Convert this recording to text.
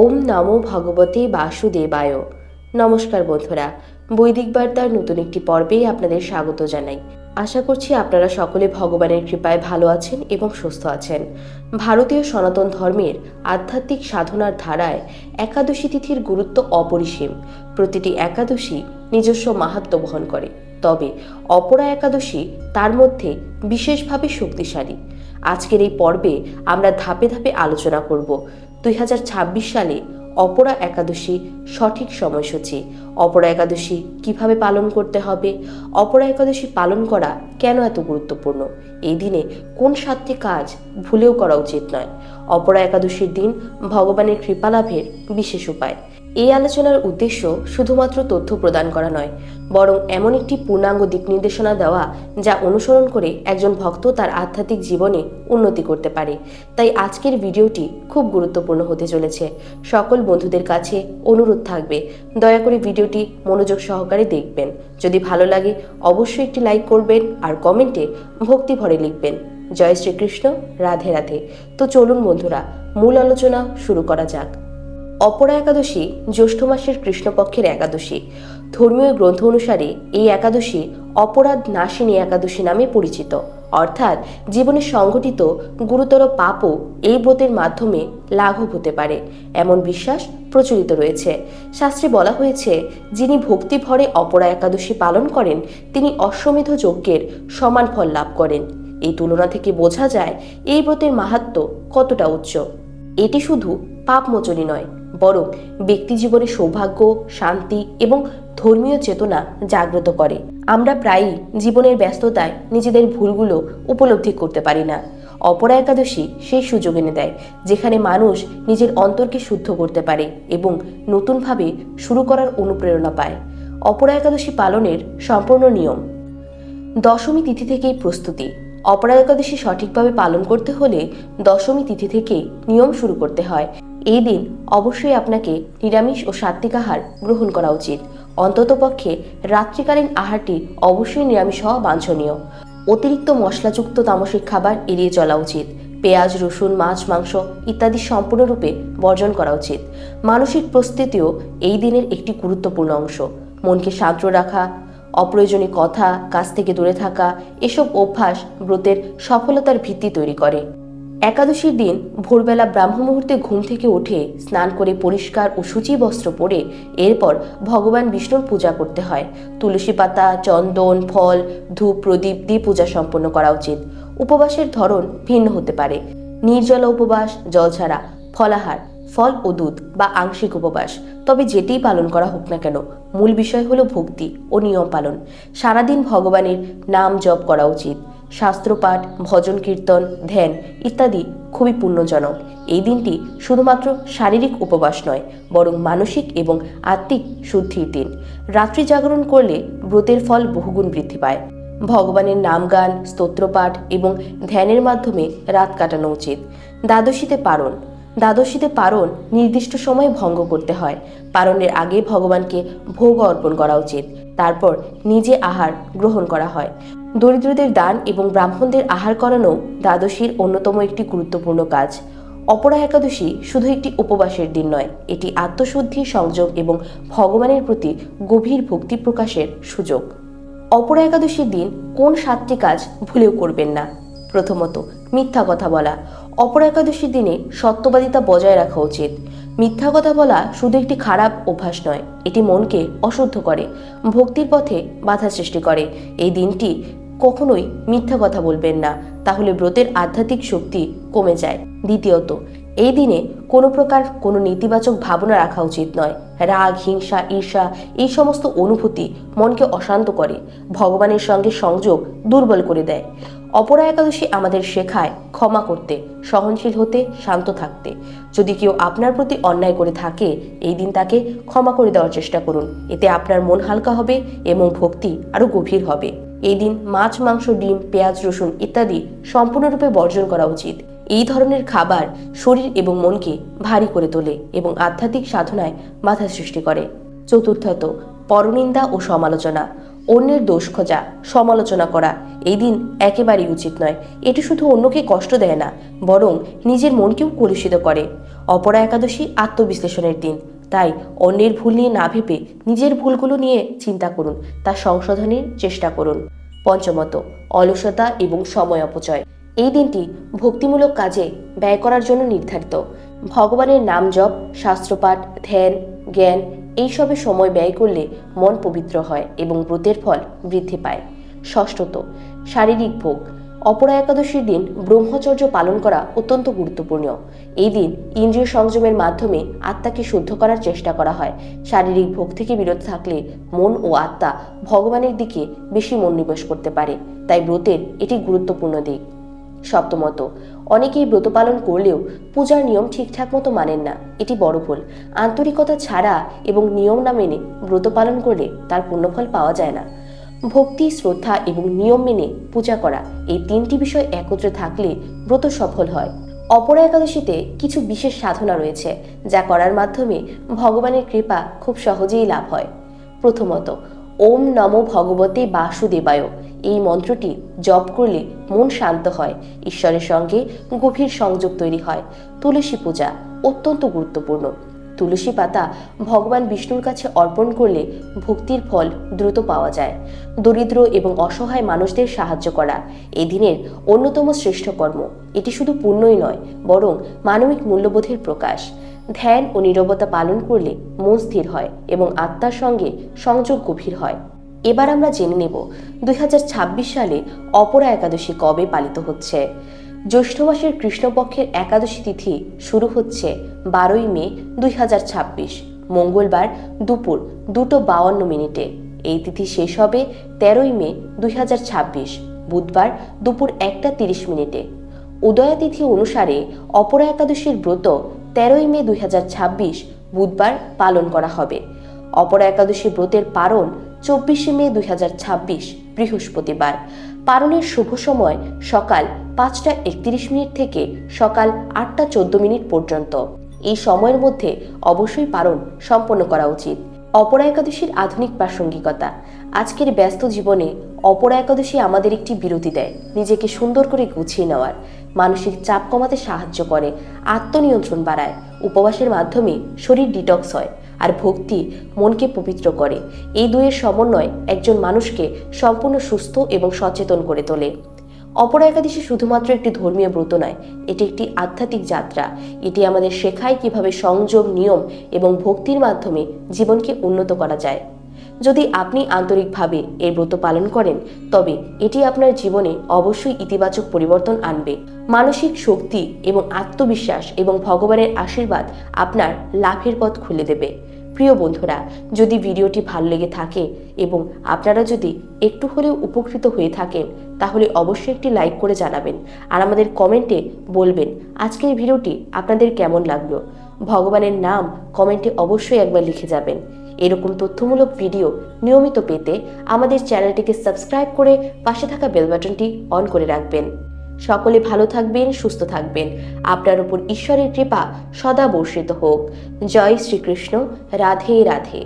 ওম নমো ভগবতে বাসুদেবায়। নমস্কার বন্ধুরা, বৈদিক বার্তার নতুন একটি পর্বে আপনাদের স্বাগত জানাই। আশা করছি আপনারা সকলে ভগবানের কৃপায় ভালো আছেন এবং সুস্থ আছেন। ভারতীয় সনাতন ধর্মের আধ্যাত্মিক সাধনার ধারায় একাদশী তিথির গুরুত্ব অপরিসীম। প্রতিটি একাদশী নিজস্ব মাহাত্ম্য বহন করে, তবে অপরা একাদশী তার মধ্যে বিশেষভাবে শক্তিশালী। আজকের এই পর্বে আমরা ধাপে ধাপে আলোচনা করব 2026 সালে অপরা একাদশী সঠিক সময়সূচি, অপরা একাদশী কিভাবে পালন করতে হবে, অপরা একাদশী পালন করা কেন এত গুরুত্বপূর্ণ, এই দিনে কোন 7টি কাজ ভুলেও করা উচিত নয়, অপরা একাদশীর দিন ভগবানের কৃপালাভের বিশেষ উপায়। এই আলোচনার উদ্দেশ্য শুধুমাত্র তথ্য প্রদান করা নয়, বরং এমন একটি পূর্ণাঙ্গ দিক নির্দেশনা দেওয়া যা অনুসরণ করে একজন ভক্ত তার আধ্যাত্মিক জীবনে উন্নতি করতে পারে। তাই আজকের ভিডিওটি খুব গুরুত্বপূর্ণ হতে চলেছে। সকল বন্ধুদের কাছে অনুরোধ থাকবে, দয়া করে ভিডিওটি মনোযোগ সহকারে দেখবেন। যদি ভালো লাগে অবশ্যই একটি লাইক করবেন আর কমেন্টে ভক্তি ভরে লিখবেন, জয় শ্রীকৃষ্ণ, রাধে রাধে। তো চলুন বন্ধুরা, মূল আলোচনা শুরু করা যাক। অপরা একাদশী জ্যৈষ্ঠ মাসের কৃষ্ণপক্ষের একাদশী। ধর্মীয় গ্রন্থ অনুসারে এই একাদশী অপরাধ নাশিনী একাদশী নামে পরিচিত, অর্থাৎ জীবনে সংঘটিত গুরুতর পাপও এই ব্রতের মাধ্যমে লাঘব হতে পারে, এমন বিশ্বাস প্রচলিত রয়েছে। শাস্ত্রে বলা হয়েছে, যিনি ভক্তি ভরে অপরা একাদশী পালন করেন তিনি অশ্বমেধ যজ্ঞের সমান ফল লাভ করেন। এই তুলনা থেকে বোঝা যায় এই ব্রতের মাহাত্ম্য কতটা উচ্চ। এটি শুধু পাপমোচনই নয়, বরং ব্যক্তি জীবনে সৌভাগ্য, শান্তি এবং ধর্মীয় চেতনা জাগ্রত করে। আমরা প্রায়ই জীবনের ব্যস্ততায় নিজেদের ভুলগুলো উপলব্ধি করতে পারি না। অপরা একাদশী সেই সুযোগ এনে দেয় যেখানে মানুষ নিজের অন্তরকে শুদ্ধ করতে পারে এবং নতুনভাবে শুরু করার অনুপ্রেরণা পায়। অপরা একাদশী পালনের সম্পূর্ণ নিয়ম। দশমী তিথি থেকেই প্রস্তুতি। অপরা একাদশী সঠিকভাবে পালন করতে হলে দশমী তিথি থেকে নিয়ম শুরু করতে হয়। এই দিন অবশ্যই আপনাকে নিরামিষ ও সাত্ত্বিক আহার গ্রহণ করা উচিত। অন্ততপক্ষে রাত্রিকালীন আহারটি অবশ্যই নিরামিষ হওয়া বাঞ্ছনীয়। অতিরিক্ত মশলাযুক্ত তামসিক খাবার এড়িয়ে চলা উচিত। পেঁয়াজ, রসুন, মাছ, মাংস ইত্যাদি সম্পূর্ণরূপে বর্জন করা উচিত। মানসিক প্রস্তুতিও এই দিনের একটি গুরুত্বপূর্ণ অংশ। মনকে শান্ত রাখা, অপ্রয়োজনীয় কথা, কাজ থেকে দূরে থাকা, এসব অভ্যাস ব্রতের সফলতার ভিত্তি তৈরি করে। একাদশীর দিন ভোরবেলা ব্রাহ্ম মুহূর্তে ঘুম থেকে উঠে স্নান করে পরিষ্কার ও সূচি বস্ত্র পরে এরপর ভগবান বিষ্ণুর পূজা করতে হয়। তুলসী পাতা, চন্দন, ফল, ধূপ, প্রদীপ দিয়ে পূজা সম্পন্ন করা উচিত। উপবাসের ধরন ভিন্ন হতে পারে। নির্জলা উপবাস, জল ছাড়া, ফলাহার, ফল ও দুধ বা আংশিক উপবাস। তবে যেটিই পালন করা হোক না কেন, মূল বিষয় হলো ভক্তি ও নিয়ম পালন। সারাদিন ভগবানের নাম জপ করা উচিত। শাস্ত্রপাঠ, ভজন কীর্তন, ধ্যান ইত্যাদি খুবই পুণ্যজনক। এই দিনটি শুধুমাত্র শারীরিক উপবাস নয়, বরং মানসিক এবং আত্মিক শুদ্ধির দিন। রাত্রি জাগরণ করলে ব্রতের ফল বহুগুণ বৃদ্ধি পায়। ভগবানের নাম গান, স্তোত্রপাঠ এবং ধ্যানের মাধ্যমে রাত কাটানো উচিত। দ্বাদশীতে পারণ নির্দিষ্ট সময়ে ভঙ্গ করতে হয়। পারণের আগে ভগবানকে ভোগ অর্পণ করা উচিত। তারপর নিজে আহার গ্রহণ করা হয়। দরিদ্রদের দান এবং ব্রাহ্মণদের আহার করানো দ্বাদশীর অন্যতম একটি গুরুত্বপূর্ণ কাজ। অপরা একাদশী শুধু একটি উপবাসের দিন নয়, এটি আত্মশুদ্ধি, সংযোগ এবং ভগবানের প্রতি গভীর ভক্তি প্রকাশের সুযোগ। অপরা একাদশীর দিন কোন 7টি কাজ ভুলেও করবেন না। প্রথমত, মিথ্যা কথা বলা। অপরা একাদশীর দিনে সত্যবাদিতা বজায় রাখা উচিত। মিথ্যা কথা বলা শুধু একটি খারাপ অভ্যাস নয়, এটি মনকে অশুদ্ধ করে, ভক্তির পথে বাধা সৃষ্টি করে। এই দিনটি কখনোই মিথ্যা কথা বলবেন না, তাহলে ব্রতের আধ্যাত্মিক শক্তি কমে যায়। দ্বিতীয়ত, এই দিনে কোনো প্রকার কোনো নেতিবাচক ভাবনা রাখা উচিত নয়। রাগ, হিংসা, ঈর্ষা এই সমস্ত অনুভূতি মনকে অশান্ত করে, ভগবানের সঙ্গে সংযোগ দুর্বল করে দেয়। অপরা একাদশী আমাদের শেখায় ক্ষমা করতে, সহনশীল হতে, শান্ত থাকতে। যদি কেউ আপনার প্রতি অন্যায় করে থাকে, এই দিন তাকে ক্ষমা করে দেওয়ার চেষ্টা করুন। এতে আপনার মন হালকা হবে এবং ভক্তি আরও গভীর হবে। এই দিন মাছ, মাংস, ডিম, পেঁয়াজ, রসুন ইত্যাদি সম্পূর্ণরূপে বর্জন করা উচিত। এই ধরনের খাবার শরীর এবং মনকে ভারী করে তোলে এবং আধ্যাত্মিক সাধনায় বাধা সৃষ্টি করে। চতুর্থত, পরনিন্দা ও সমালোচনা। অন্যের দোষ খোঁজা, সমালোচনা করা এই দিন একেবারেই উচিত নয়। এটি শুধু অন্যকে কষ্ট দেয় না, বরং নিজের মনকেও কলুষিত করে। অপরা একাদশী আত্মবিশ্লেষণের দিন, তাই অন্যের ভুল নিয়ে না ভেবে নিজের ভুলগুলো নিয়ে চিন্তা করুন, তা সংশোধনের চেষ্টা করুন। পঞ্চমত, অলসতা এবং সময় অপচয়। এই দিনটি ভক্তিমূলক কাজে ব্যয় করার জন্য নির্ধারিত। ভগবানের নাম জপ, শাস্ত্রপাঠ, ধ্যান, জ্ঞান এইসবে সময় ব্যয় করলে মন পবিত্র হয় এবং ব্রতের ফল বৃদ্ধি পায়। ষষ্ঠত, শারীরিক ভোগ। অপরা একাদশীর দিন ব্রহ্মচর্য পালন করা অত্যন্ত গুরুত্বপূর্ণ। এই দিন ইন্দ্রিয় সংযমের মাধ্যমে আত্মাকে শুদ্ধ করার চেষ্টা করা হয়। শারীরিক ভোগ থেকে বিরত থাকলে মন ও আত্মা ভগবানের দিকে বেশি মনোনিবেশ করতে পারে, তাই ব্রতের এটি গুরুত্বপূর্ণ দিক। সপ্তমত, অনেকেই ব্রত পালন করলেও পূজার নিয়ম ঠিকঠাক মতো মানেন না, এটি বড় ভুল। আন্তরিকতা ছাড়া এবং নিয়ম না মেনে ব্রত পালন করলে তার পুণ্যফল পাওয়া যায় না। ভক্তি, শ্রদ্ধা এবং নিয়ম মেনে পূজা করা, এই তিনটি বিষয় একত্রে থাকলে ব্রত সফল হয়। অপরা একাদশীতে কিছু বিশেষ সাধনা রয়েছে যা করার মাধ্যমে ভগবানের কৃপা খুব সহজেই লাভ হয়। প্রথমত, ওম নমো ভগবতে বাসুদেবায়, এই মন্ত্রটি জপ করলে মন শান্ত হয়, ঈশ্বরের সঙ্গে গভীর সংযোগ তৈরি হয়। তুলসী পূজা অত্যন্ত গুরুত্বপূর্ণ। তুলসী পাতা ভগবান বিষ্ণুর কাছে অর্পণ করলে ভক্তির ফল দ্রুত পাওয়া যায়। দরিদ্র এবং অসহায় মানুষদের সাহায্য করা এই দিনের অন্যতম শ্রেষ্ঠ কর্ম। এটি শুধু পুণ্যই নয়, বরং মানবিক মূল্যবোধের প্রকাশ। ধ্যান ও নীরবতা পালন করলে মন স্থির হয় এবং আত্মার সঙ্গে সংযোগ গভীর হয়। এবার আমরা জেনে নেব 2026 সালে অপরা একাদশী কবে পালিত হচ্ছে। জ্যৈষ্ঠ মাসের কৃষ্ণপক্ষের একাদশী তিথি শুরু হচ্ছে 12ই মে 2026 মঙ্গলবার দুপুর 2:52। এই তিথি শেষ হবে 13ই মে 2026 বুধবার দুপুর 1:30। উদয়া তিথি অনুসারে অপরা একাদশীর ব্রত 13ই মে 2026 বুধবার পালন করা হবে। অপরা একাদশী ব্রতের পারণ 24শে মে 2026 বৃহস্পতিবার। পারণের শুভ সময় সকাল 5:31 থেকে সকাল 8:14 পর্যন্ত। এই সময়ের মধ্যে অবশ্যই পারণ সম্পন্ন করা উচিত। অপরা একাদশীর আধুনিক প্রাসঙ্গিকতা। আজকের ব্যস্ত জীবনে অপরা একাদশী আমাদের একটি বিরতি দেয়, নিজেকে সুন্দর করে গুছিয়ে নেওয়ার, মানসিক চাপ কমাতে সাহায্য করে, আত্মনিয়ন্ত্রণ বাড়ায়। উপবাসের মাধ্যমে শরীর ডিটক্স হয় আর ভক্তি মনকে পবিত্র করে। এই দুইয়ের সমন্বয় একজন মানুষকে সম্পূর্ণ সুস্থ এবং সচেতন করে তোলে। অপরা একাদশী শুধুমাত্র একটি ধর্মীয় ব্রত নয়, এটি একটি আধ্যাত্মিক যাত্রা। এটি আমাদের শেখায় কিভাবে সংযম, নিয়ম এবং ভক্তির মাধ্যমে জীবনকে উন্নত করা যায়। যদি আপনি আন্তরিকভাবে এই ব্রত পালন করেন, তবে এটি আপনার জীবনে অবশ্যই ইতিবাচক পরিবর্তন আনবে। মানসিক শক্তি এবং আত্মবিশ্বাস এবং ভগবানের আশীর্বাদ আপনার লাভের পথ খুলে দেবে। প্রিয় বন্ধুরা, যদি ভিডিওটি ভালো লেগে থাকে এবং আপনারা যদি একটু হলেও উপকৃত হয়ে থাকেন, তাহলে অবশ্যই একটি লাইক করে জানাবেন আর আমাদের কমেন্টে বলবেন আজকের ভিডিওটি আপনাদের কেমন লাগলো। ভগবানের নাম কমেন্টে অবশ্যই একবার লিখে যাবেন। এরকম তথ্যমূলক ভিডিও নিয়মিত পেতে আমাদের চ্যানেলটিকে সাবস্ক্রাইব করে পাশে থাকা বেল বাটনটি অন করে রাখবেন। সকলে ভালো থাকবেন, সুস্থ থাকবেন। আপনার উপর ঈশ্বরের কৃপা সদা বর্ষিত হোক। জয় শ্রীকৃষ্ণ। রাধে রাধে।